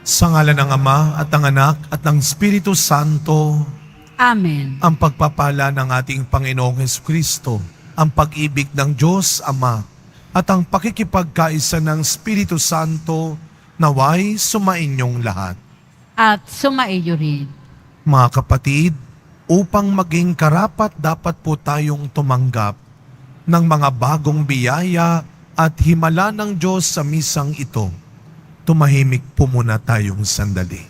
Sa ngalan ng Ama at ng Anak at ng Espiritu Santo, Amen. ang pagpapala ng ating Panginoong Jesucristo, ang pag-ibig ng Diyos Ama, at ang pakikipagkaisa ng Espiritu Santo naway sumainyong lahat. At sumaiyo rin. Mga kapatid, upang maging karapat dapat po tayong tumanggap ng mga bagong biyaya at himala ng Diyos sa misang ito. Tumahimik po muna tayong sandali.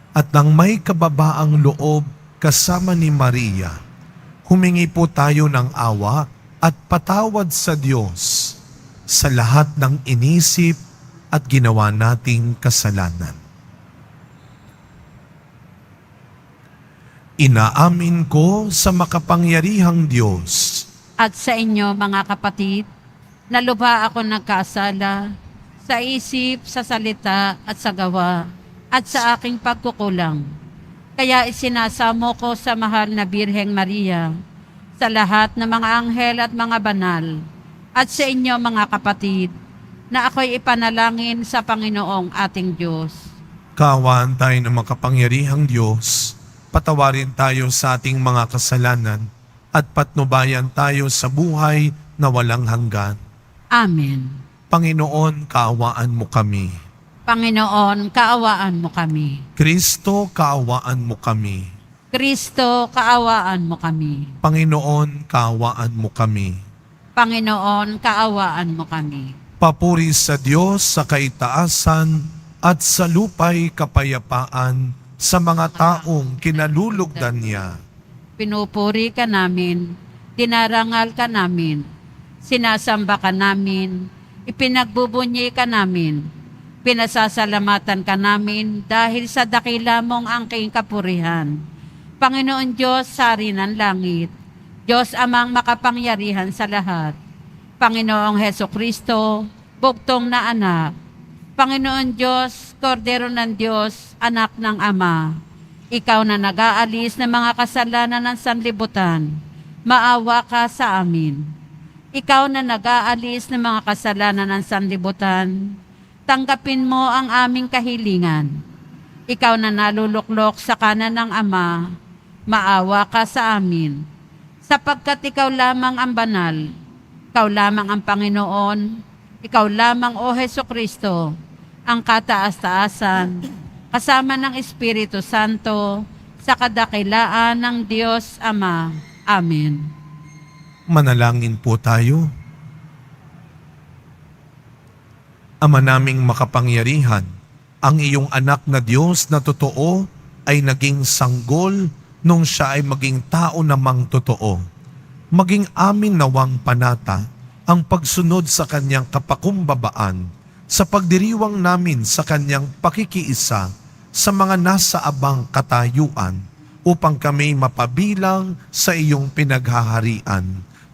At nang may kababaang loob kasama ni Maria, humingi po tayo ng awa at patawad sa Diyos sa lahat ng inisip at ginawa nating kasalanan. Inaamin ko sa makapangyarihang Diyos At sa inyo, mga kapatid, na lubha ako nagkasala sa isip, sa salita at sa gawa at sa aking pagkukulang. Kaya isinasamo ko sa mahal na Birheng Maria, sa lahat ng mga anghel at mga banal, at sa inyo, mga kapatid, na ako'y ipanalangin sa Panginoong ating Diyos. Kaawaan tayo ng makapangyarihang Diyos, patawarin tayo sa ating mga kasalanan, at patnubayan tayo sa buhay na walang hanggan. Amen. Panginoon, kaawaan mo kami. Panginoon, kaawaan mo kami. Kristo, kaawaan mo kami. Kristo, kaawaan mo kami. Panginoon, kaawaan mo kami. Panginoon, kaawaan mo kami. Papuri sa Diyos sa kaitaasan at sa lupay kapayapaan sa mga taong kinalulugdan niya. Pinupuri ka namin, dinarangal ka namin, sinasamba ka namin, ipinagbubunyi ka namin, pinasasalamatan ka namin dahil sa dakila mong angking kapurihan. Panginoon Diyos, Hari ng langit, Diyos amang makapangyarihan sa lahat, Panginoong Hesukristo, bugtong na anak, Panginoon Diyos, Kordero ng Diyos, anak ng Ama, ikaw na nag-aalis ng mga kasalanan ng sanlibutan, maawa ka sa amin. Ikaw na nag-aalis ng mga kasalanan ng sanlibutan, tanggapin mo ang aming kahilingan. Ikaw na naluluklok sa kanan ng Ama, maawa ka sa amin. Sapagkat ikaw lamang ang banal, ikaw lamang ang Panginoon, ikaw lamang o Hesukristo, ang kataas-taasan, kasama ng Espiritu Santo, sa kadakilaan ng Diyos Ama. Amen. Manalangin po tayo. Ama naming makapangyarihan, ang iyong anak na Diyos na totoo ay naging sanggol nung siya ay maging tao namang totoo. Maging amin nawang panata ang pagsunod sa kanyang kapakumbabaan sa pagdiriwang namin sa kanyang pakikiisa sa mga nasa abang katayuan upang kami mapabilang sa iyong pinaghaharian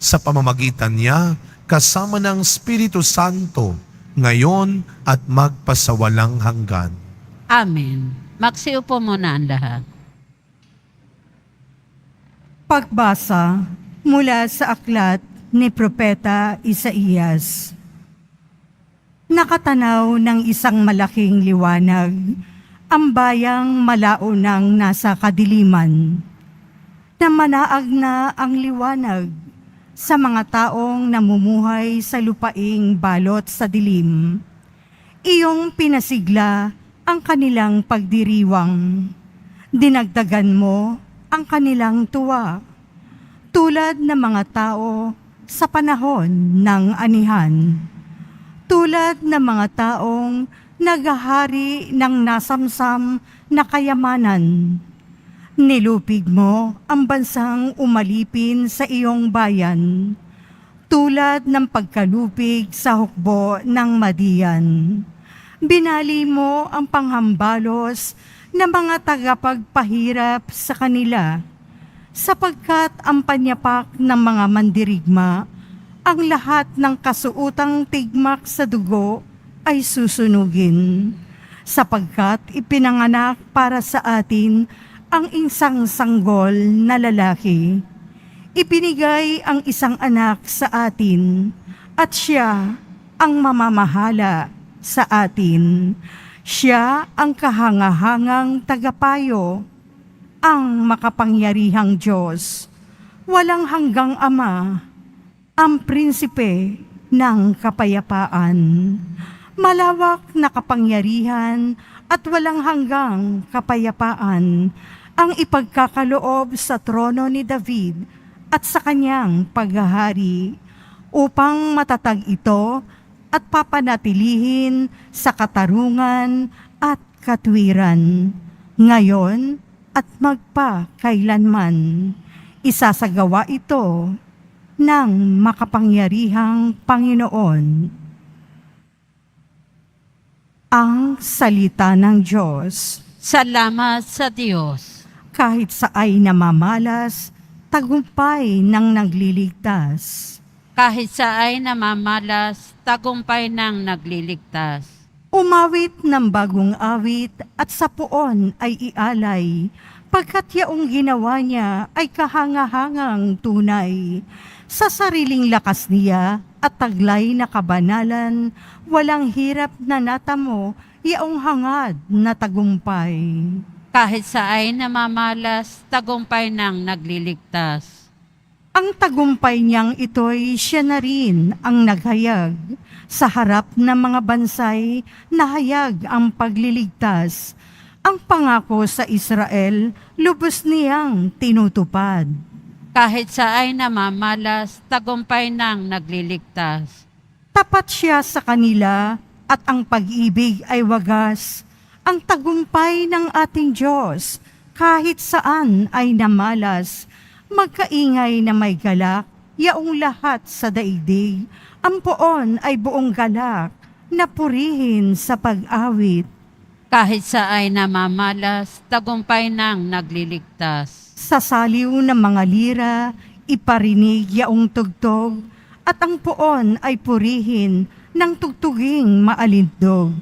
sa pamamagitan niya kasama ng Espiritu Santo ngayon at magpasawalang hanggan. Amen. Magsiupo muna ang lahat. Pagbasa mula sa aklat ni Propeta Isaías. Nakatanaw ng isang malaking liwanag, ang bayang malaunang nasa kadiliman. Namanaag na ang liwanag sa mga taong namumuhay sa lupaing balot sa dilim. Iyong pinasigla ang kanilang pagdiriwang. Dinagdagan mo ang kanilang tuwa, tulad ng mga tao sa panahon ng anihan, tulad ng mga taong naghahari ng nasamsam na kayamanan. Nilupig mo ang bansang umalipin sa iyong bayan, tulad ng pagkalupig sa hukbo ng Madian. Binali mo ang panghambalos ng mga tagapagpahirap sa kanila, sapagkat ang panyapak ng mga mandirigma, ang lahat ng kasuutang tigmak sa dugo ay susunugin, sapagkat ipinanganak para sa atin ang isang sanggol na lalaki. Ipinigay ang isang anak sa atin, at siya ang mamamahala sa atin. Siya ang kahangahangang tagapayo, ang makapangyarihang Diyos, walang hanggang Ama, ang prinsipe ng kapayapaan. Malawak na kapangyarihan at walang hanggang kapayapaan ang ipagkakaloob sa trono ni David at sa kanyang paghahari, upang matatag ito at papanatilihin sa katarungan at katwiran, ngayon at magpakailanman. Isasagawa ito ng makapangyarihang Panginoon. Ang salita ng Diyos. Salamat sa Diyos. Kahit sa ay namamalas, tagumpay ng nagliligtas. Kahit sa ay namamalas, tagumpay ng nagliligtas. Umawit ng bagong awit at sa puon ay ialay, pagkat yaong ginawa niya ay kahangahangang tunay. Sa sariling lakas niya at taglay na kabanalan, walang hirap na natamo, yaong hangad na tagumpay. Kahit sa ay namamalas, tagumpay ng nagliligtas. Ang tagumpay niyang ito'y siya na rin ang naghayag. Sa harap ng mga bansay, nahayag ang pagliligtas. Ang pangako sa Israel, lubos niyang tinutupad. Kahit sa ay namamalas, tagumpay ng nagliligtas. Tapat siya sa kanila at ang pag-ibig ay wagas. Ang tagumpay ng ating Diyos, kahit saan ay namalas. Magkaingay na may galak, yaong lahat sa daigdig. Ang poon ay buong galak, na purihin sa pag-awit. Kahit sa ay namamalas, tagumpay ng nagliligtas. Sa saliw ng mga lira, iparinig yaong tugtog, at ang poon ay purihin ng tugtuging maalindog.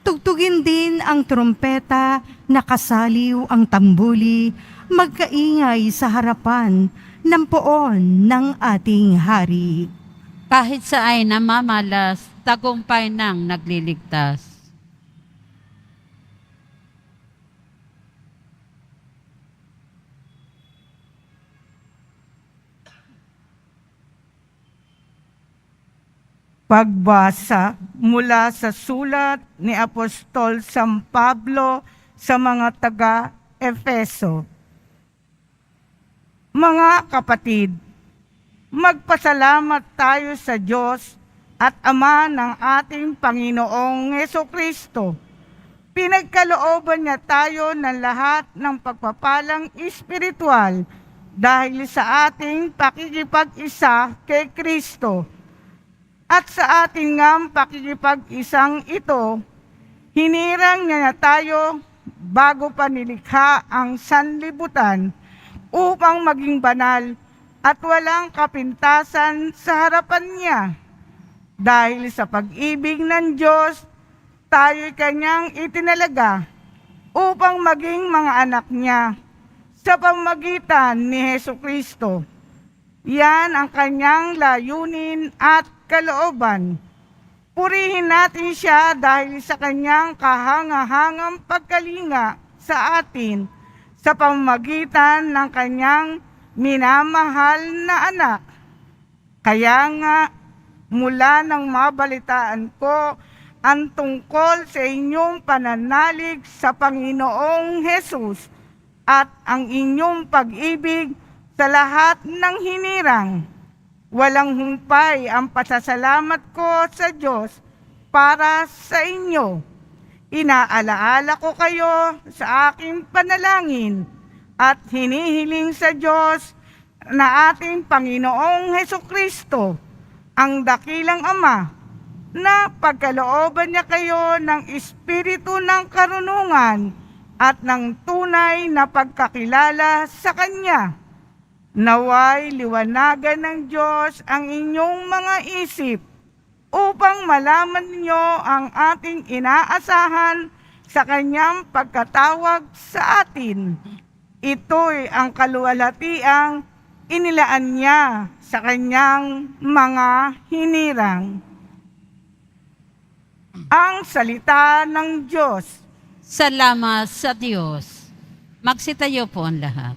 Tugtugin din ang trompeta, nakasaliw ang tambuli, magkaingay sa harapan ng poon ng ating hari. Kahit sa ay namamalas, tagumpay ng nagliligtas. Pagbasa mula sa sulat ni Apostol San Pablo sa mga taga-Efeso. Mga kapatid, magpasalamat tayo sa Diyos at Ama ng ating Panginoong Hesukristo. Pinagkalooban niya tayo ng lahat ng pagpapalang espiritual dahil sa ating pakikipag-isa kay Kristo. At sa ating ngam pakikipag-isang ito, hinirang niya na tayo bago pa nilikha ang sanlibutan upang maging banal at walang kapintasan sa harapan niya. Dahil sa pag-ibig ng Diyos, tayo'y kanyang itinalaga upang maging mga anak niya sa pamamagitan ni Hesukristo. Yan ang kanyang layunin at kalooban. Purihin natin siya dahil sa kanyang kahangahangang pagkalinga sa atin sa pamamagitan ng kanyang minamahal na anak. Kaya nga, mula nang mabalitaan ko ang tungkol sa inyong pananalig sa Panginoong Hesus at ang inyong pag-ibig sa lahat ng hinirang, walang humpay ang pasasalamat ko sa Diyos para sa inyo. Inaalaala ko kayo sa aking panalangin at hinihiling sa Diyos na ating Panginoong Hesukristo, ang dakilang Ama, na pagkalooban niya kayo ng espiritu ng karunungan at ng tunay na pagkakilala sa Kanya. Naway liwanagan ng Diyos ang inyong mga isip upang malaman niyo ang ating inaasahan sa Kanyang pagkatawag sa atin. Ito'y ang kaluwalhatiang inilaan niya sa Kanyang mga hinirang. ang salita ng Diyos. Salamat sa Diyos. Magsitayo po ang lahat.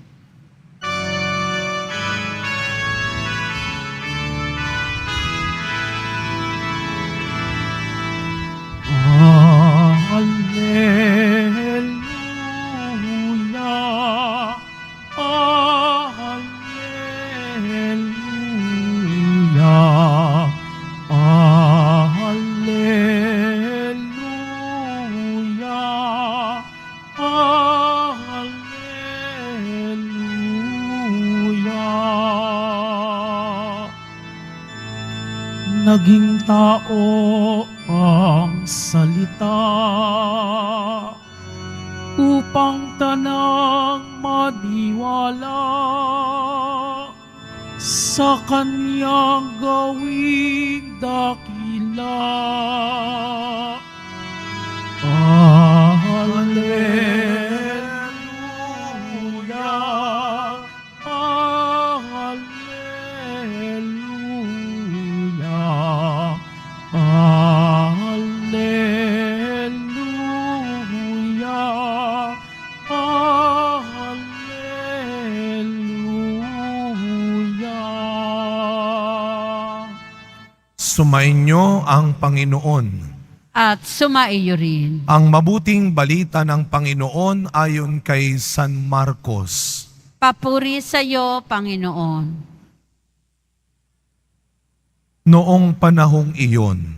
Alleluia, Alleluia, Alleluia, Alleluia. Naging tao ang salita upang tanang maniwala sa kanyang gawing dakila. Alleluia, Alleluia, Alleluia, Alleluia. Sumainyo ang Panginoon. At sumaiyo rin. Ang mabuting balita ng Panginoon ayon kay San Marcos. Papuri sa iyo, Panginoon. Noong panahong iyon,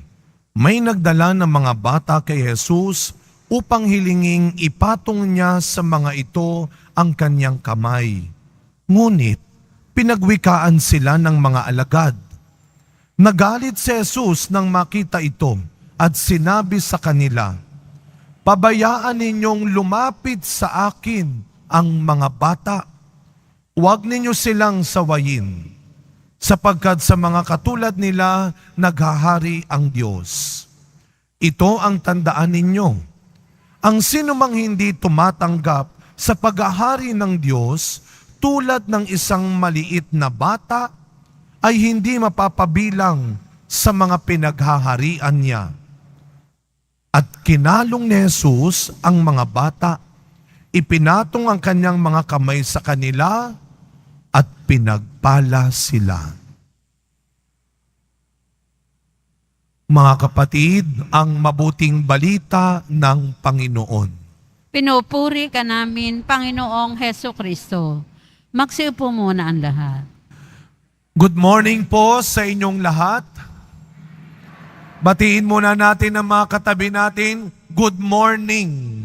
may nagdala ng mga bata kay Jesus upang hilinging ipatong niya sa mga ito ang kanyang kamay. Ngunit, pinagwikaan sila ng mga alagad. Nagalit si Jesus nang makita ito at sinabi sa kanila, "Pabayaan ninyong lumapit sa akin ang mga bata. Huwag ninyo silang sawayin, sapagkat sa mga katulad nila naghahari ang Diyos. Ito ang tandaan ninyo. Ang sinumang hindi tumatanggap sa paghahari ng Diyos tulad ng isang maliit na bata ay hindi mapapabilang sa mga pinaghaharian niya." At kinalong ni Jesus ang mga bata, ipinatong ang kanyang mga kamay sa kanila at pinagpala sila. Mga kapatid, ang mabuting balita ng Panginoon. Pinupuri ka namin, Panginoong Heso Kristo. Magsiupo muna ang lahat. Good morning po sa inyong lahat. Batiin muna natin ang mga katabi natin, good morning.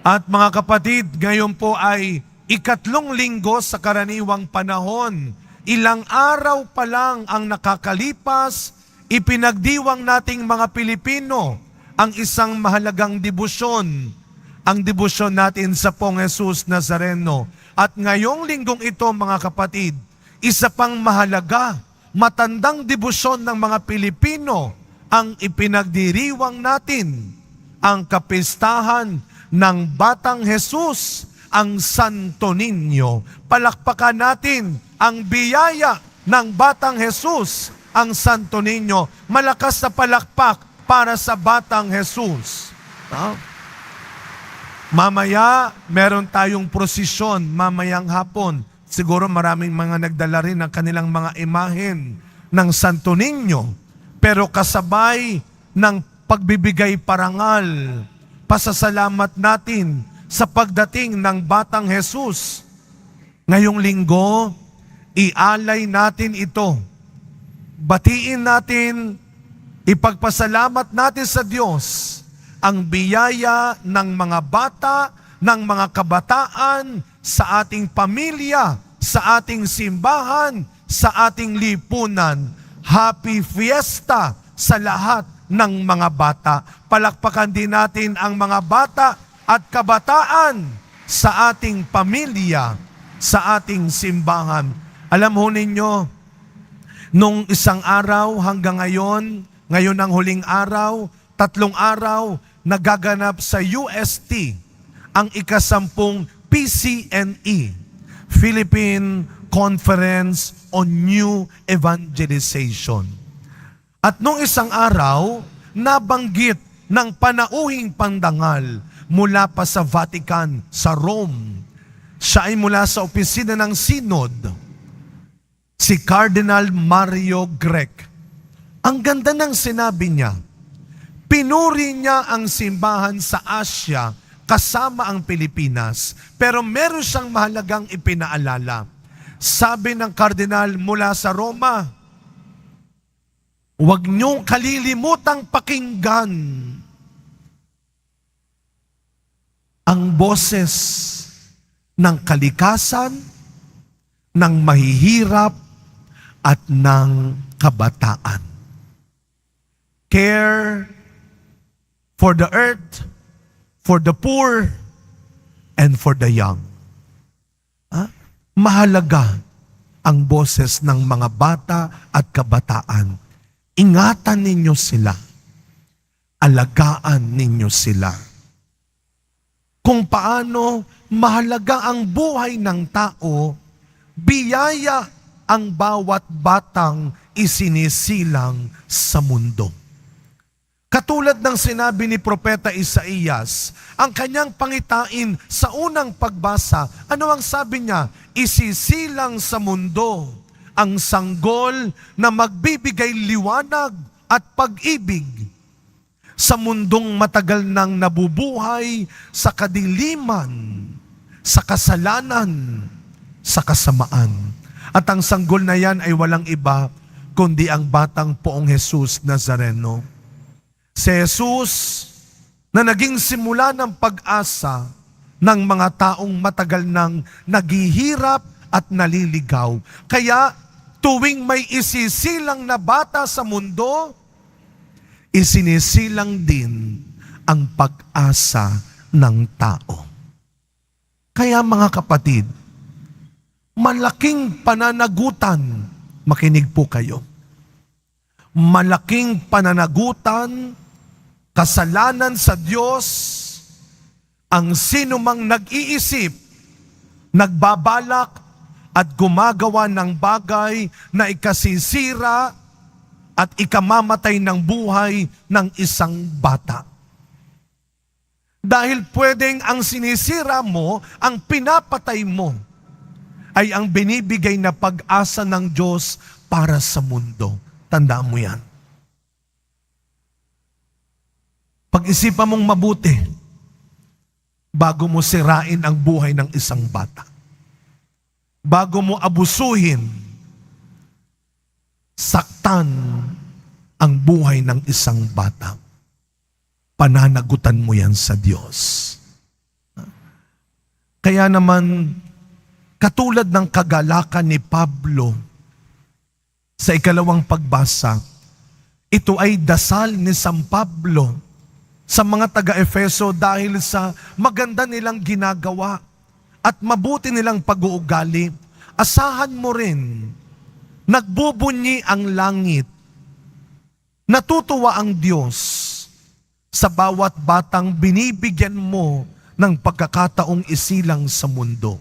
At mga kapatid, ngayon po ay ikatlong linggo sa karaniwang panahon. Ilang araw pa lang ang nakakalipas, ipinagdiwang nating mga Pilipino ang isang mahalagang debosyon, ang debosyon natin sa Pong Jesus Nazareno. At ngayong linggong ito, mga kapatid, isa pang mahalaga, matandang debosyon ng mga Pilipino ang ipinagdiriwang natin, ang kapistahan ng Batang Jesus, ang Santo Niño. Palakpakan natin ang biyaya ng Batang Jesus, ang Santo Niño. Malakas na palakpak para sa Batang Jesus. Mamaya, meron tayong prosesyon, mamayang hapon. Siguro maraming mga nagdala rin ng kanilang mga imahen ng Santo Niño. Pero kasabay ng pagbibigay parangal, pasasalamat natin sa pagdating ng Batang Jesus. Ngayong linggo, ialay natin ito. Batiin natin, ipagpasalamat natin sa Diyos ang biyaya ng mga bata, ng mga kabataan, sa ating pamilya, sa ating simbahan, sa ating lipunan. Happy Fiesta sa lahat ng mga bata. Palakpakan din natin ang mga bata at kabataan sa ating pamilya, sa ating simbahan. Alam ho ninyo, nung isang araw hanggang ngayon ang huling araw, 3 araw, nagaganap sa UST ang ika-10 PCNE, Philippine Conference on New Evangelization. At nung isang araw, nabanggit ng panauhing pandangal mula pa sa Vatican, sa Rome. Siya ay mula sa opisina ng Synod, si Cardinal Mario Grech. Ang ganda ng sinabi niya, pinuri niya ang simbahan sa Asia kasama ang Pilipinas, pero meron siyang mahalagang ipinaalala. Sabi ng Cardinal mula sa Roma, huwag niyong kalilimutang pakinggan ang boses ng kalikasan, ng mahihirap, at ng kabataan. Care for the earth, for the poor, and for the young. Mahalaga ang boses ng mga bata at kabataan. Ingatan ninyo sila. Alagaan ninyo sila. Kung paano mahalaga ang buhay ng tao, biyaya ang bawat batang isinisilang sa mundo. Katulad ng sinabi ni Propeta Isaías, ang kanyang pangitain sa unang pagbasa, ano ang sabi niya? Isisilang sa mundo ang sanggol na magbibigay liwanag at pag-ibig sa mundong matagal nang nabubuhay sa kadiliman, sa kasalanan, sa kasamaan. At ang sanggol na yan ay walang iba kundi ang batang Poong Jesus Nazareno. Si Jesus na naging simula ng pag-asa ng mga taong matagal nang naghihirap at naliligaw. Kaya tuwing may isisilang na bata sa mundo, isinisilang din ang pag-asa ng tao. Kaya mga kapatid, malaking pananagutan, makinig po kayo, malaking pananagutan, kasalanan sa Diyos, ang sinumang nag-iisip, nagbabalak, at gumagawa ng bagay na ikasisira at ikamamatay ng buhay ng isang bata. Dahil pwedeng ang sinisira mo, ang pinapatay mo, ay ang binibigay na pag-asa ng Diyos para sa mundo. Tandaan mo yan. Pag-isipan mong mabuti bago mo sirain ang buhay ng isang bata. Bago mo abusuhin, saktan ang buhay ng isang bata. Pananagutan mo yan sa Diyos. Kaya naman, katulad ng kagalakan ni Pablo sa ikalawang pagbasa, ito ay dasal ni San Pablo sa mga taga-Efeso dahil sa maganda nilang ginagawa at mabuti nilang pag-uugali. Asahan mo rin, nagbubunyi ang langit, natutuwa ang Diyos sa bawat batang binibigyan mo ng pagkakataong isilang sa mundo.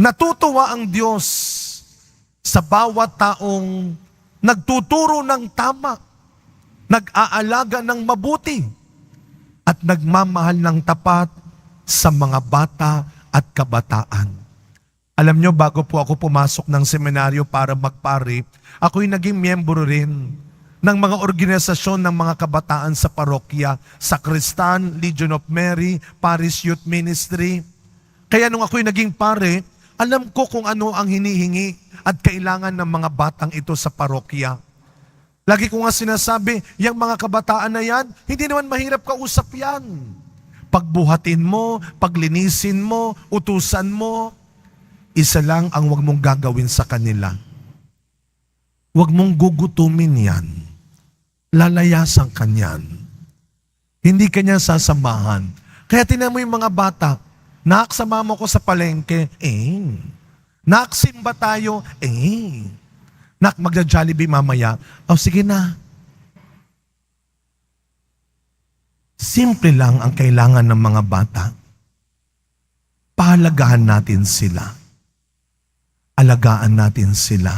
Natutuwa ang Diyos sa bawat taong nagtuturo ng tama, nag-aalaga ng mabuti, at nagmamahal ng tapat sa mga bata at kabataan. Alam nyo, bago po ako pumasok ng seminaryo para magpari, ako'y naging miyembro rin ng mga organisasyon ng mga kabataan sa parokya, Sacristan, Legion of Mary, Parish Youth Ministry. Kaya nung ako'y naging pare, alam ko kung ano ang hinihingi at kailangan ng mga batang ito sa parokya. Lagi ko nga sinasabi, yung mga kabataan na yan, hindi naman mahirap kausap yan. Pagbuhatin mo, paglinisin mo, utusan mo, isa lang ang wag mong gagawin sa kanila. Wag mong gugutumin yan. Lalayasan kanyan. Hindi kanya sasamahan. Kaya tinan mo yung mga bata, naksama mo ko sa palengke, naksimba tayo, nak, magja-Jollibee mamaya. Sige na. Simple lang ang kailangan ng mga bata. Pahalagahan natin sila. Alagaan natin sila.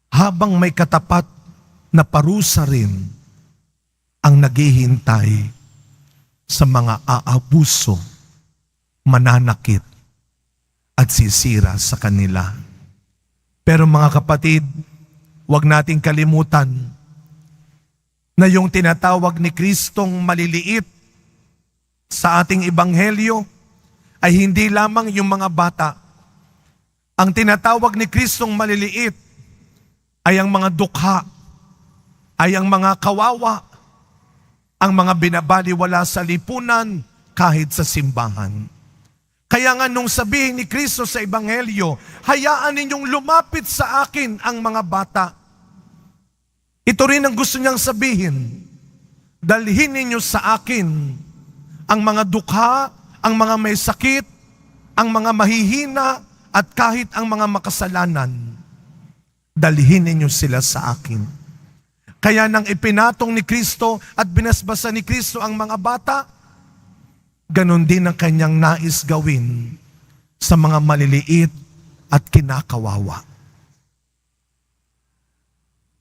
Habang may katapat na parusa rin ang naghihintay sa mga aabuso, mananakit, at sisira sa kanila. Pero mga kapatid, huwag nating kalimutan na yung tinatawag ni Kristong maliliit sa ating ebanghelyo ay hindi lamang yung mga bata. Ang tinatawag ni Kristong maliliit ay ang mga dukha, ay ang mga kawawa, ang mga binabaliwala sa lipunan kahit sa simbahan. Kaya nga nung sabihin ni Kristo sa ebanghelyo, hayaan ninyong lumapit sa akin ang mga bata. Ito rin ang gusto niyang sabihin. Dalhin ninyo sa akin ang mga dukha, ang mga may sakit, ang mga mahihina, at kahit ang mga makasalanan. Dalhin ninyo sila sa akin. Kaya nang ipinatong ni Kristo at binasbasa ni Kristo ang mga bata, ganon din ang kanyang nais gawin sa mga maliliit at kinakawawa.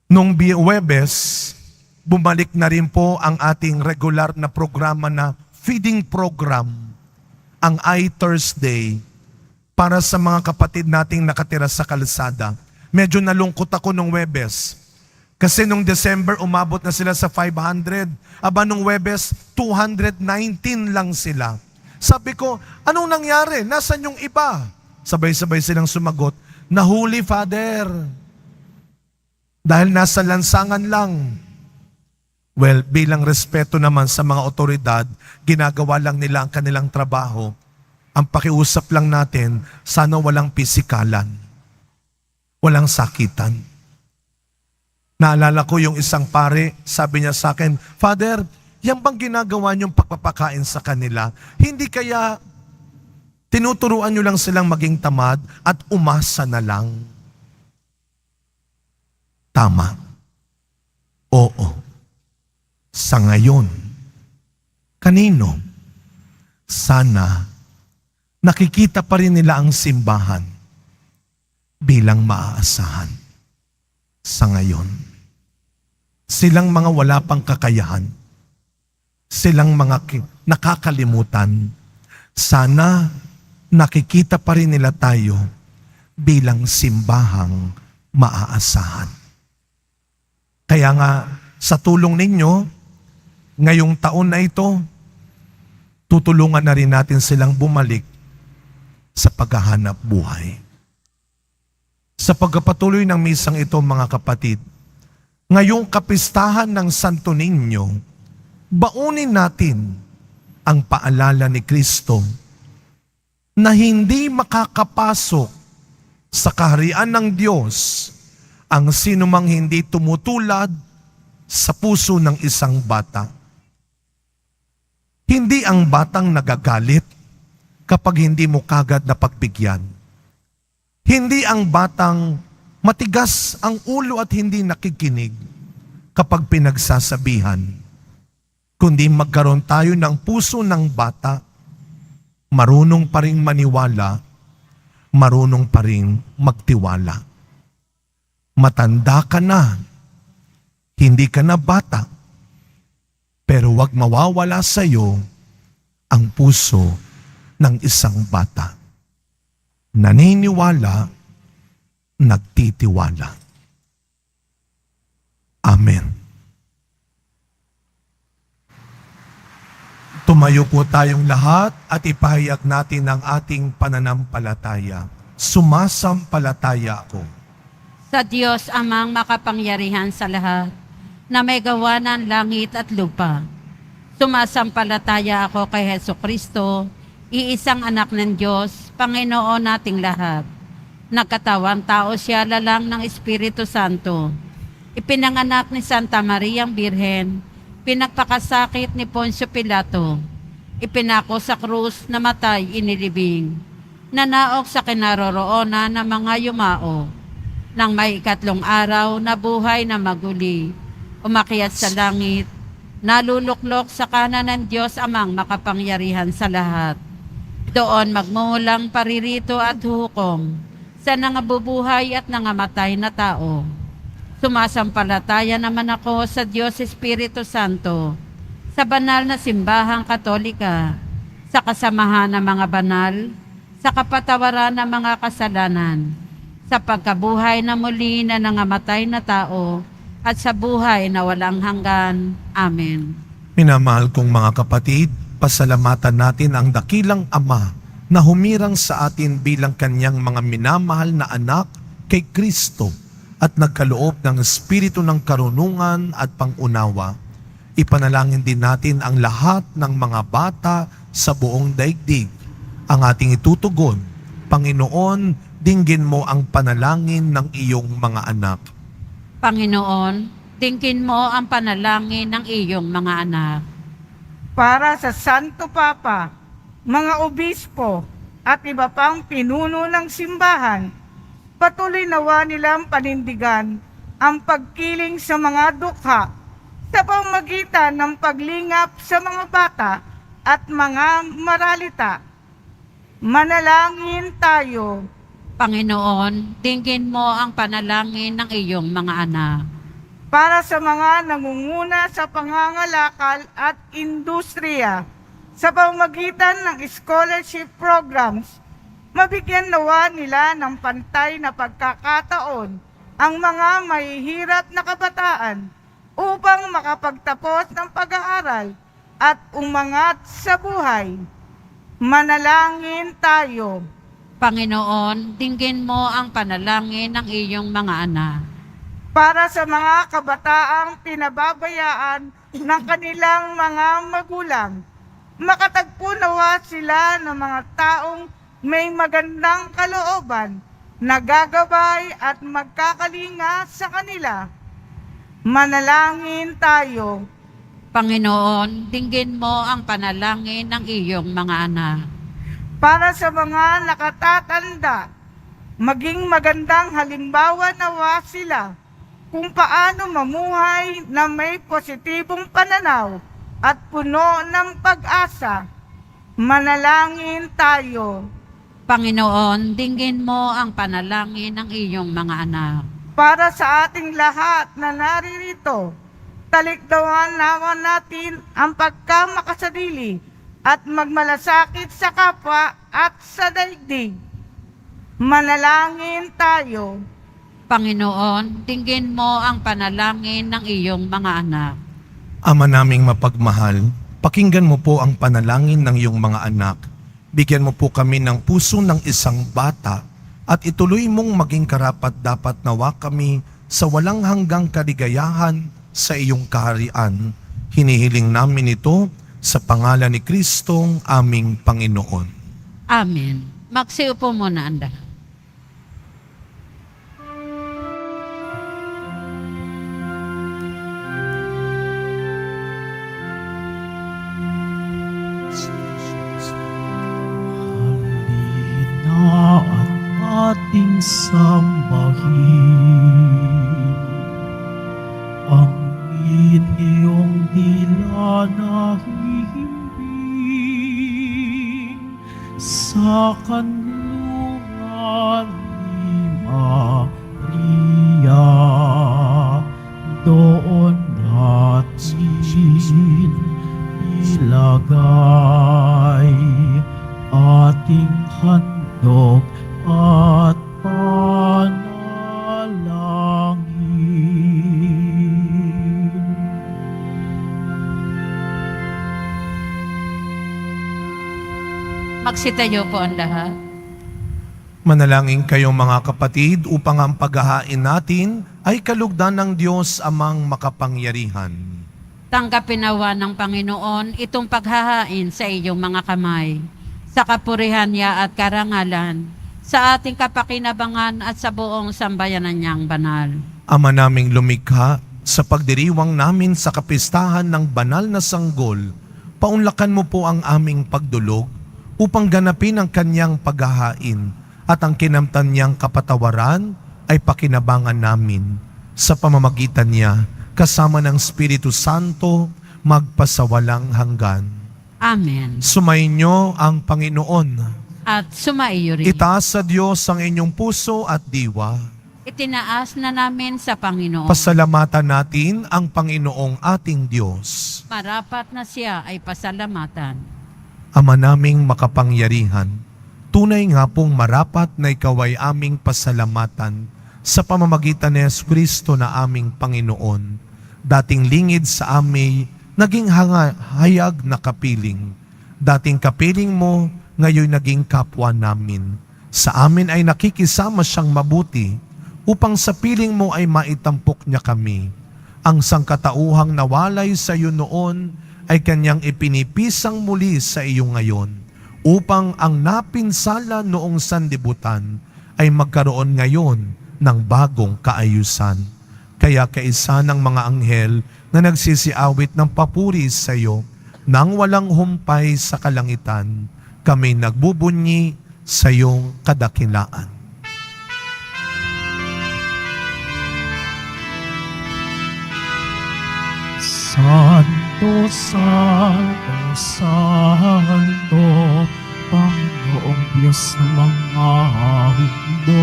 Nung Huwebes, bumalik na rin po ang ating regular na programa na feeding program, ang I-Thursday, para sa mga kapatid nating nakatira sa kalsada. Medyo nalungkot ako nung Huwebes. Kasi nung December, umabot na sila sa 500. Aba nung Huwebes, 219 lang sila. Sabi ko, anong nangyari? Nasaan yung iba? Sabay-sabay silang sumagot, nahuli, Father. Dahil nasa lansangan lang. Well, bilang respeto naman sa mga otoridad, ginagawa lang nila ang kanilang trabaho. Ang pakiusap lang natin, sana walang pisikalan. Walang sakitan. Naalala ko yung isang pare, sabi niya sa akin, Father, yan bang ginagawa niyong pagpapakain sa kanila? Hindi kaya tinuturuan niyo lang silang maging tamad at umasa na lang? Tama. Oo. Sa ngayon. Kanino? Sana nakikita pa rin nila ang simbahan bilang maaasahan. Sa ngayon. Silang mga wala pang kakayahan. Silang mga nakakalimutan. Sana nakikita pa rin nila tayo bilang simbahang maaasahan. Kaya nga, sa tulong ninyo, ngayong taon na ito, tutulungan na rin natin silang bumalik sa paghahanap buhay. Sa pagpapatuloy ng misang ito, mga kapatid, ngayong kapistahan ng Santo Niño, baunin natin ang paalala ni Kristo na hindi makakapasok sa kaharian ng Diyos ang sinumang hindi tumutulad sa puso ng isang bata. Hindi ang batang nagagalit kapag hindi mo kagad napagbigyan. Hindi ang batang matigas ang ulo at hindi nakikinig kapag pinagsasabihan. Kundi magkaroon tayo ng puso ng bata, marunong pa ring maniwala, marunong pa ring magtiwala. Matanda ka na, hindi ka na bata, pero wag mawawala sa iyo ang puso ng isang bata. Naniniwala, nagtitiwala. Amen. Tumayo po tayong lahat at ipahayag natin ang ating pananampalataya. Sumasampalataya ako Sa Diyos amang makapangyarihan sa lahat, na may gawa ng langit at lupa. Sumasampalataya ako kay Hesukristo, iisang anak ng Diyos, Panginoon nating lahat. Nagkatawang tao siya lalang ng Espiritu Santo. Ipinanganak ni Santa Mariang Birhen, pinagpakasakit ni Poncio Pilato. Ipinako sa krus, namatay, inilibing. Nanaog sa kinaroroonan ng mga yumao. Nang may 3 araw, nabuhay na maguli. Umakyat sa langit, naluluklok sa kanan ng Diyos amang makapangyarihan sa lahat. Doon magmumulang paririto at hukom sa nangabubuhay at nangamatay na tao. Sumasampalataya naman ako sa Diyos Espiritu Santo, sa banal na simbahang Katolika, sa kasamahan ng mga banal, sa kapatawaran ng mga kasalanan, sa pagkabuhay na muli na nangamatay na tao, at sa buhay na walang hanggan. Amen. Minamahal kong mga kapatid, pasalamatan natin ang dakilang Ama na humirang sa atin bilang kanyang mga minamahal na anak kay Kristo at nagkaloob ng espiritu ng karunungan at pangunawa. Ipanalangin din natin ang lahat ng mga bata sa buong daigdig. Ang ating itutugon, Panginoon, dinggin mo ang panalangin ng iyong mga anak. Panginoon, tingin mo ang panalangin ng iyong mga anak. Para sa Santo Papa, mga obispo at iba pang pinuno ng simbahan, patuloy nawa nilang panindigan ang pagkiling sa mga dukha sa pamamagitan ng paglingap sa mga bata at mga maralita. Manalangin tayo. Panginoon, tingin mo ang panalangin ng iyong mga anak. Para sa mga nangunguna sa pangangalakal at industriya sa pamamagitan ng scholarship programs, mabigyan nawa nila ng pantay na pagkakataon ang mga mahihirap na kabataan upang makapagtapos ng pag-aaral at umangat sa buhay. Manalangin tayo. Panginoon, tingin mo ang panalangin ng iyong mga anak. Para sa mga kabataang pinababayaan ng kanilang mga magulang, makatagpo nawa sila ng mga taong may magandang kalooban, nagagabay at magkakalinga sa kanila. Manalangin tayo. Panginoon, tingin mo ang panalangin ng iyong mga anak. Para sa mga nakatatanda, maging magandang halimbawa nawa sila kung paano mamuhay na may positibong pananaw at puno ng pag-asa. Manalangin tayo. Panginoon, tingin mo ang panalangin ng iyong mga anak. Para sa ating lahat na naririto, talikdawan nawa natin ang pagkamakasarili at magmalasakit sa kapwa at sa daigdig. Manalangin tayo. Panginoon, tingin mo ang panalangin ng iyong mga anak. Ama naming mapagmahal, pakinggan mo po ang panalangin ng iyong mga anak. Bigyan mo po kami ng puso ng isang bata at ituloy mong maging karapat-dapat nawa kami sa walang hanggang kaligayahan sa iyong kaharian. Hinihiling namin ito sa pangalan ni Kristong aming Panginoon. Amen. Magsiupo muna ang lahat. Halina at ating sambahin ang inyong dila na hihimbing sa kanlungan ni Maria. Doon natin ilagay ating handog at panalangin. Magsitayo po ang lahat. Manalangin kayong mga kapatid upang ang paghahain natin ay kalugdan ng Diyos amang makapangyarihan. Tanggapin nawa ng Panginoon itong paghahain sa iyong mga kamay, sa kapurihan niya at karangalan, sa ating kapakinabangan at sa buong sambayanan niyang banal. Ama naming lumikha, sa pagdiriwang namin sa kapistahan ng banal na sanggol, paunlakan mo po ang aming pagdulog upang ganapin ang kanyang paghahain at ang kinamtan niyang kapatawaran ay pakinabangan namin. Sa pamamagitan niya, kasama ng Espiritu Santo, magpasawalang hanggan. Amen. Sumainyo ang Panginoon. At sumaiyo rin. Itaas sa Diyos ang inyong puso at diwa. itinaas na namin sa Panginoon. Pasalamatan natin ang Panginoong ating Diyos. Marapat na siya ay pasalamatan. Ama naming makapangyarihan, tunay nga pong marapat na ikaw ay aming pasalamatan sa pamamagitan ni Jesucristo na aming Panginoon. Dating lingid sa amin, naging hayag na kapiling. Dating kapiling mo, ngayon naging kapwa namin. Sa amin ay nakikisama siyang mabuti, upang sa piling mo ay maitampok niya kami. Ang sangkatauhang nawalay sa iyo noon ay kanyang ipinipisang muli sa iyo ngayon, upang ang napinsala noong sanlibutan ay magkaroon ngayon ng bagong kaayusan. Kaya kaisa ng mga anghel na nagsisiawit ng papuri sa iyo, nang walang humpay sa kalangitan, kami nagbubunyi sa iyong kadakilaan. Santo, Santo, Santo, Panginoong Diyos ng mga hukbo.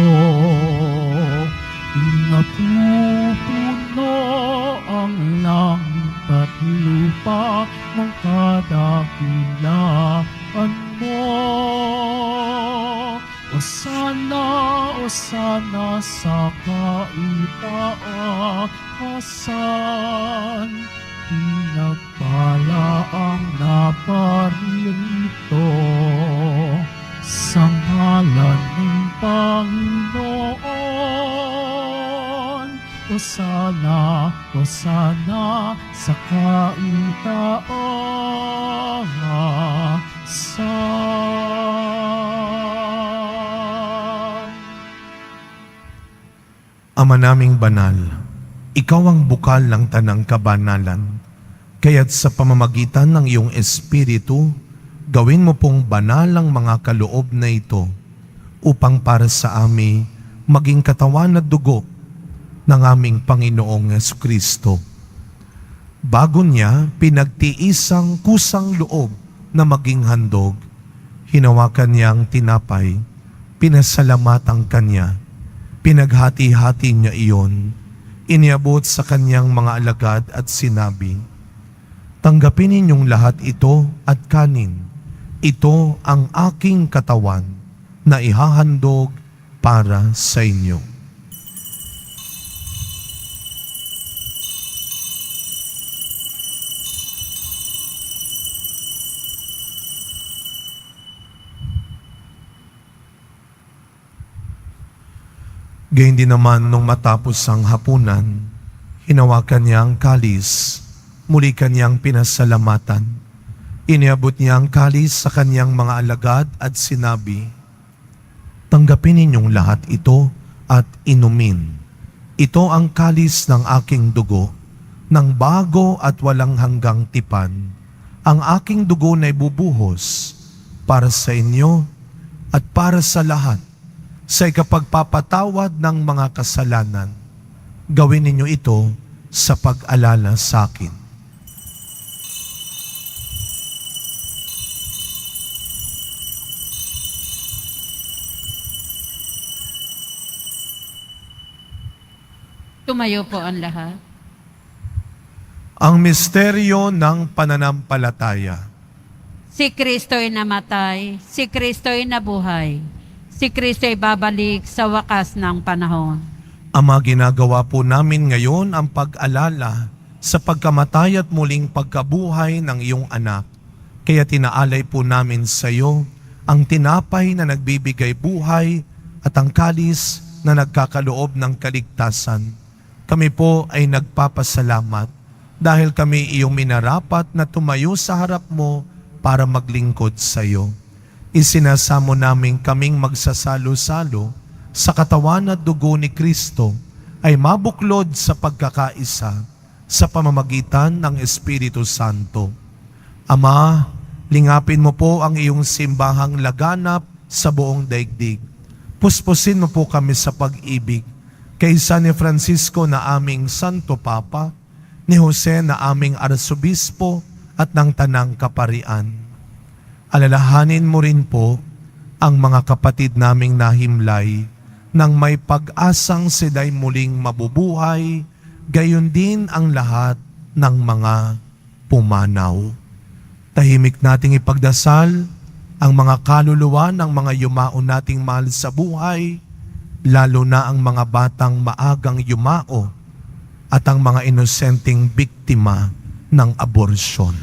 Napupuno ang langit at lupa ng kadakilaan mo. Osana sa kaitaasan. Pinagpala ang naparirito sa ngalan ng Panginoon. Osana, Osana sa kaitaasan. Ama naming banal, ikaw ang bukal ng tanang kabanalan. Kaya't sa pamamagitan ng iyong Espiritu, gawin mo pong banal ang mga kaloob na ito upang para sa amin maging katawan at dugo ng aming Panginoong Jesucristo. Bago niya pinagtiisang kusang loob na maging handog, hinawakan niyang tinapay, pinasalamatan kanya, pinaghati-hati niya iyon, iniabot sa kanyang mga alagad at sinabi, "Tanggapin ninyong lahat ito at kanin. Ito ang aking katawan na ihahandog para sa inyo." Gayun din naman nung matapos ang hapunan, hinawakan niya ang kalis, muli kanyang pinasalamatan. Iniabot niya ang kalis sa kanyang mga alagad at sinabi, "Tanggapin ninyong lahat ito at inumin. Ito ang kalis ng aking dugo, ng bago at walang hanggang tipan. Ang aking dugo na ibubuhos para sa inyo at para sa lahat sa ikapagpapatawad ng mga kasalanan. Gawin ninyo ito sa pag-alala sa akin." Tumayo po ang lahat. Ang misteryo ng pananampalataya. Si Kristo'y namatay, si Kristo'y nabuhay, si Kristo'y babalik sa wakas ng panahon. Ama, ginagawa po namin ngayon ang pag-alala sa pagkamatay at muling pagkabuhay ng iyong anak. Kaya tinaalay po namin sa iyo ang tinapay na nagbibigay buhay at ang kalis na nagkakaloob ng kaligtasan. Kami po ay nagpapasalamat dahil kami iyong minarapat na tumayo sa harap mo para maglingkod sa iyo. Isinasamo namin kaming magsasalo-salo sa katawan at dugo ni Kristo ay mabuklod sa pagkakaisa sa pamamagitan ng Espiritu Santo. Ama, lingapin mo po ang iyong simbahang laganap sa buong daigdig. Puspusin mo po kami sa pag-ibig kay San Francisco na aming Santo Papa, ni Jose na aming Arsobispo at ng Tanang Kaparian. Alalahanin mo rin po ang mga kapatid naming nahimlay nang may pag-asang sila'y muling mabubuhay, gayon din ang lahat ng mga pumanaw. Tahimik nating ipagdasal ang mga kaluluwa ng mga yumao nating mahal sa buhay, lalo na ang mga batang maagang yumao at ang mga inosenteng biktima ng aborsyon.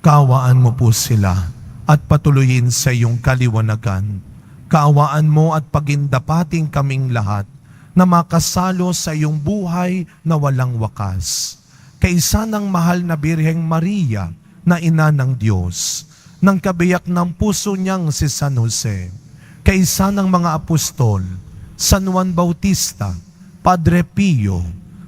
Kaawaan mo po sila at patuloyin sa iyong kaliwanagan. Kaawaan mo at pagindapating kaming lahat na makasalo sa iyong buhay na walang wakas. Kaisa ng mahal na Birheng Maria na ina ng Diyos, ng kabiyak ng puso niyang si San Jose, kaisa ng mga apostol, San Juan Bautista, Padre Pio,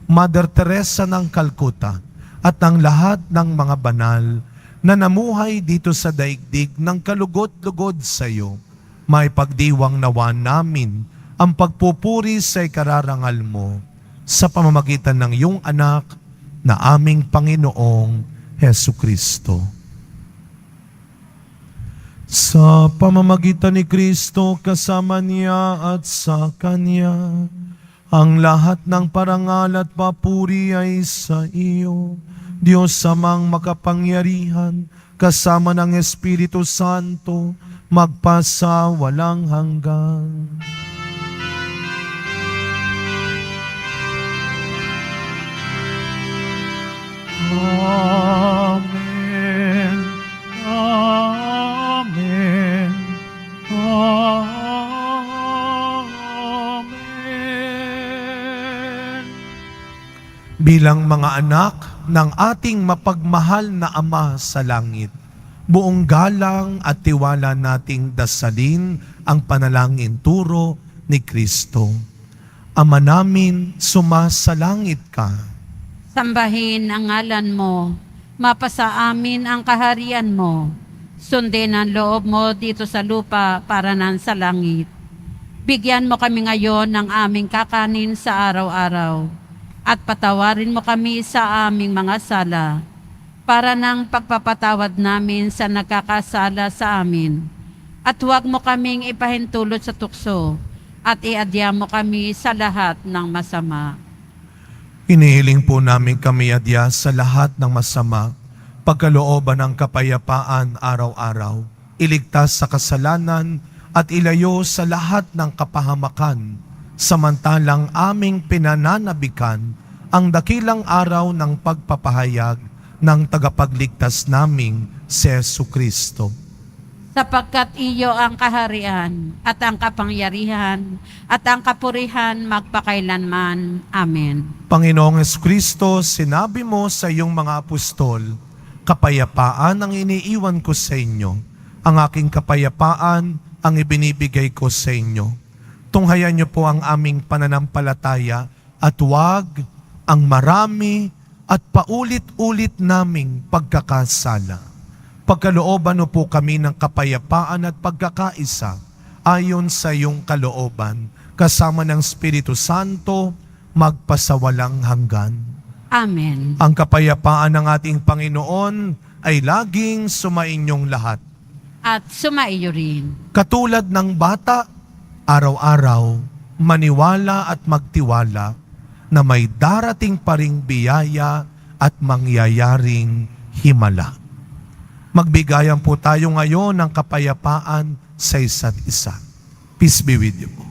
Mother Teresa ng Calcutta, at ang lahat ng mga banal na namuhay dito sa daigdig ng kalugod-lugod sa iyo, may pagdiwang nawa namin ang pagpupuri sa ikararangal mo sa pamamagitan ng iyong anak na aming Panginoong Hesu Kristo. Sa pamamagitan ni Kristo, kasama niya at sa Kanya, ang lahat ng parangal at papuri ay sa iyo, Diyos Amang makapangyarihan, kasama ng Espiritu Santo, magpasa walang hanggan. Amen. Amen. Amen. Bilang mga anak ng ating mapagmahal na Ama sa langit, buong galang at tiwala nating dasalin ang panalangin turo ni Kristo. Ama namin, sumasalangit ka. Sambahin ang ngalan mo, mapasa amin ang kaharian mo, sundin ang loob mo dito sa lupa para nan sa langit. Bigyan mo kami ngayon ng aming kakanin sa araw-araw, at patawarin mo kami sa aming mga sala, para nang pagpapatawad namin sa nagkakasala sa amin. At huwag mo kaming ipahintulot sa tukso, at iadya mo kami sa lahat ng masama. Inihiling po namin kami adya sa lahat ng masama, pagkalooban ng kapayapaan araw-araw, iligtas sa kasalanan at ilayo sa lahat ng kapahamakan, samantalang aming pinananabikan ang dakilang araw ng pagpapahayag ng tagapagligtas naming si Jesu Kristo. Sapagkat iyo ang kaharian at ang kapangyarihan at ang kapurihan magpakailanman. Amen. Panginoong Jesucristo, sinabi mo sa iyong mga apostol, kapayapaan ang iniiwan ko sa inyo. Ang aking kapayapaan ang ibinibigay ko sa inyo. Tunghayan niyo po ang aming pananampalataya at huwag ang marami at paulit-ulit naming pagkakasala. Pagkalooban mo po kami ng kapayapaan at pagkakaisa ayon sa iyong kalooban, kasama ng Espiritu Santo, magpasawalang hanggan. Amen. Ang kapayapaan ng ating Panginoon ay laging sumainyong lahat. At sumaiyo rin. Katulad ng bata, araw-araw, maniwala at magtiwala na may darating pa ring biyaya at mangyayaring himala. Magbigayan po tayo ngayon ng kapayapaan sa isa't isa. Peace be with you po.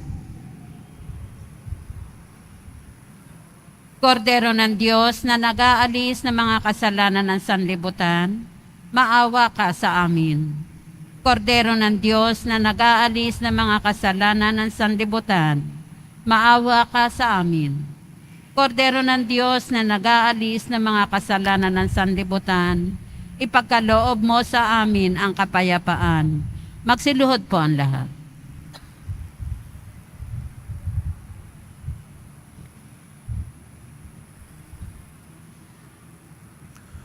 Kordero ng Diyos na nag-aalis ng mga kasalanan ng sanlibutan, maawa ka sa amin. Kordero ng Diyos na nag-aalis ng mga kasalanan ng sanlibutan, maawa ka sa amin. Kordero ng Diyos na nag-aalis ng mga kasalanan ng sanlibutan, ipagkaloob mo sa amin ang kapayapaan. Magsiluhod po ang lahat.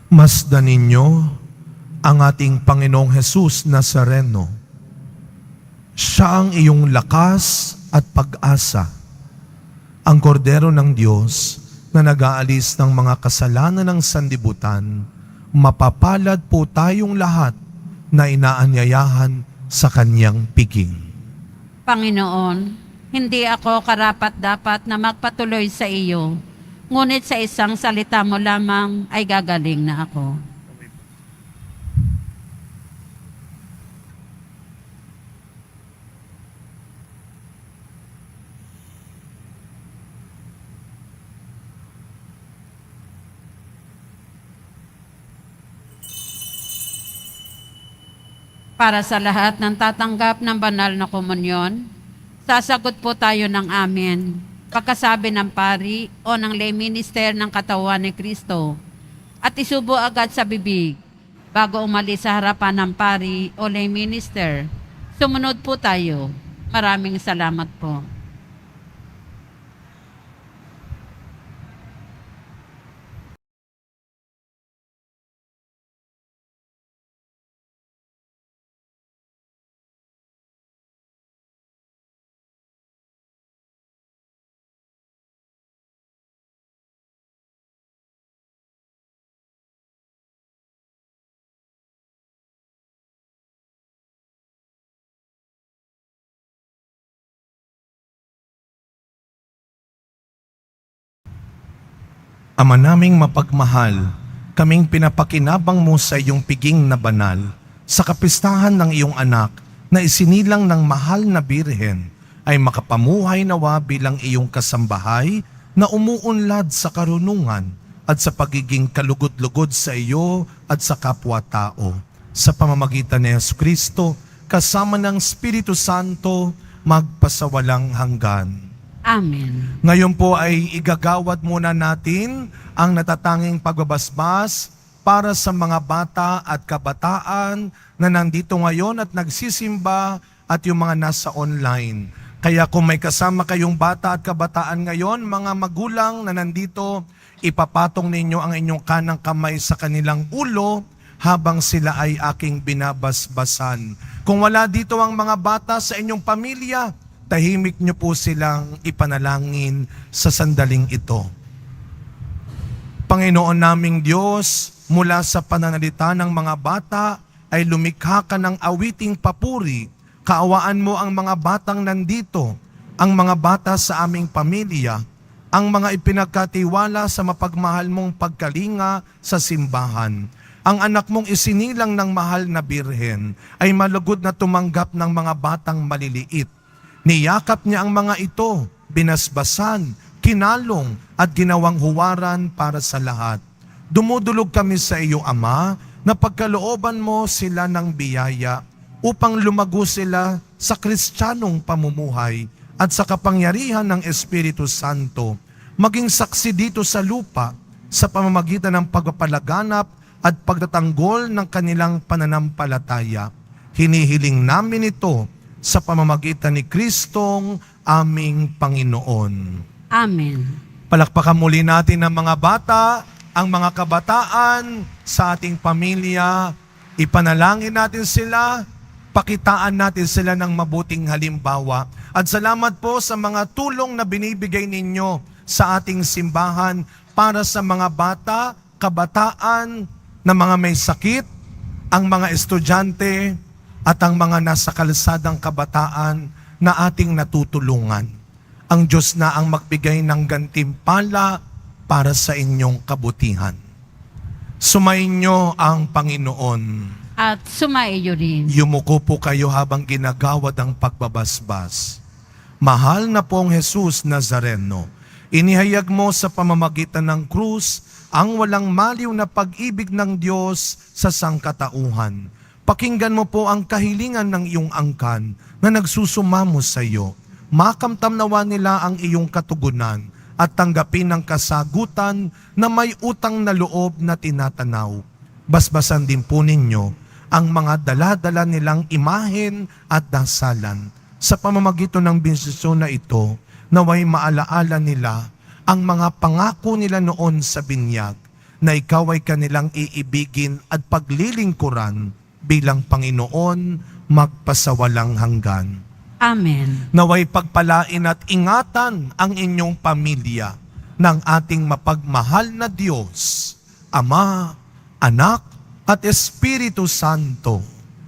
Masdan ninyo ang ating Panginoong Jesus Nazareno. Siya ang iyong lakas at pag-asa, ang kordero ng Diyos na nag-aalis ng mga kasalanan ng sanlibutan. Mapapalad po tayong lahat na inaanyayahan sa kanyang piging. Panginoon, hindi ako karapat-dapat na magpatuloy sa iyo, ngunit sa isang salita mo lamang ay gagaling na ako. Para sa lahat ng tatanggap ng banal na komunyon, sasagot po tayo ng amen. Pagkasabi ng pari o ng lay minister ng katawan ni Kristo at isubo agad sa bibig bago umalis sa harapan ng pari o lay minister. Sumunod po tayo. Maraming salamat po. Ama naming mapagmahal, kaming pinapakinabang mo sa iyong piging na banal, sa kapistahan ng iyong anak na isinilang ng mahal na birhen, ay makapamuhay nawa bilang iyong kasambahay na umuunlad sa karunungan at sa pagiging kalugod-lugod sa iyo at sa kapwa-tao. Sa pamamagitan ni Jesucristo, kasama ng Espiritu Santo, magpasawalang hanggan. Amen. Ngayon po ay igagawad muna natin ang natatanging pagbabasbas para sa mga bata at kabataan na nandito ngayon at nagsisimba at yung mga nasa online. Kaya kung may kasama kayong bata at kabataan ngayon, mga magulang na nandito, ipapatong ninyo ang inyong kanang kamay sa kanilang ulo habang sila ay aking binabasbasan. Kung wala dito ang mga bata sa inyong pamilya, tahimik niyo po silang ipanalangin sa sandaling ito. Panginoon naming Diyos, mula sa pananalita ng mga bata ay lumikha ka ng awiting papuri. Kaawaan mo ang mga batang nandito, ang mga bata sa aming pamilya, ang mga ipinagkatiwala sa mapagmahal mong pagkalinga sa simbahan. Ang anak mong isinilang ng mahal na birhen ay malugod na tumanggap ng mga batang maliliit. Niyakap niya ang mga ito, binasbasan, kinalong at ginawang huwaran para sa lahat. Dumudulog kami sa iyo, Ama, na pagkalooban mo sila ng biyaya upang lumago sila sa kristyanong pamumuhay at sa kapangyarihan ng Espiritu Santo, maging saksi dito sa lupa sa pamamagitan ng pagpapalaganap at pagtatanggol ng kanilang pananampalataya. Hinihiling namin ito sa pamamagitan ni Kristong aming Panginoon. Amen. Palakpakan muli natin ang mga bata, ang mga kabataan sa ating pamilya. Ipanalangin natin sila, pakitaan natin sila ng mabuting halimbawa. At salamat po sa mga tulong na binibigay ninyo sa ating simbahan para sa mga bata, kabataan na mga may sakit, ang mga estudyante, at ang mga nasa kalsadang kabataan na ating natutulungan. Ang Diyos na ang magbigay ng gantimpala para sa inyong kabutihan. Sumainyo ang Panginoon. At sumaiyo rin. Yumuko po kayo habang ginagawad ang pagbabasbas. Mahal na pong Jesus Nazareno, inihayag mo sa pamamagitan ng krus ang walang maliw na pag-ibig ng Diyos sa sangkatauhan. Pakinggan mo po ang kahilingan ng iyong angkan na nagsusumamo sa iyo. Makamtam nawa nila ang iyong katugunan at tanggapin ang kasagutan na may utang na loob na tinatanaw. Basbasan din po ninyo ang mga dala-dala nilang imahen at dasalan. Sa pamamagitan ng bensisyon na ito, naway maalaala nila ang mga pangako nila noon sa binyag na ikaw ay kanilang iibigin at paglilingkuran bilang Panginoon magpasawalang hanggan. Amen. Naway pagpalain at ingatan ang inyong pamilya ng ating mapagmahal na Diyos, Ama, Anak, at Espiritu Santo.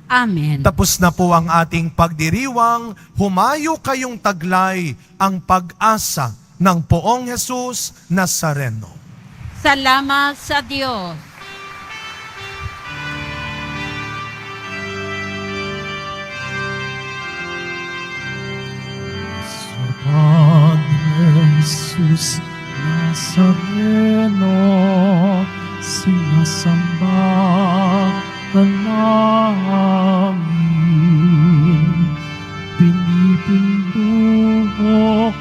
Amen. Tapos na po ang ating pagdiriwang, humayo kayong taglay ang pag-asa ng Poong Jesus Nazareno. Salamat sa Diyos. Sa Padre Jesus Nazareno, sinasamba ka namin. Pinipinduho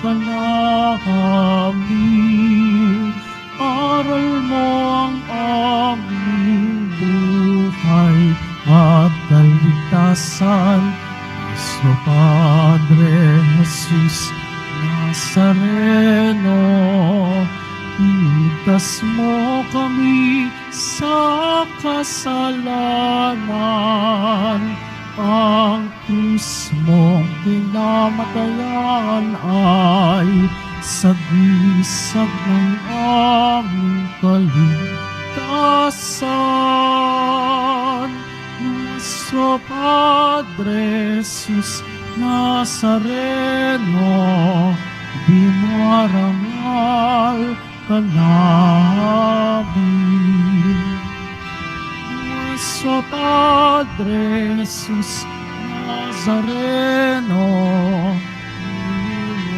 ka namin. Aral mo ang aming buhay at kaligtasan. Nuestro Padre Jesus Nazareno, iligtas mo kami sa kasalanan. Ang krus mong pinamatayan ay sagisag ng aming kaligtasan. Nuestro Padre Jesus Nazareno, binarangal ka namin. Nuestro Padre Jesus Nazareno,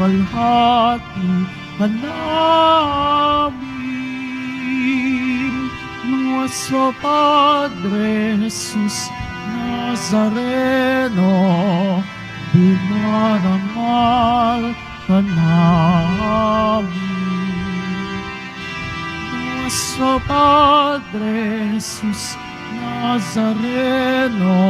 luwalhati ka namin. Nuestro Padre Jesus Nazareno, binarangal ka namin. Nuestro Padre Jesus Nazareno,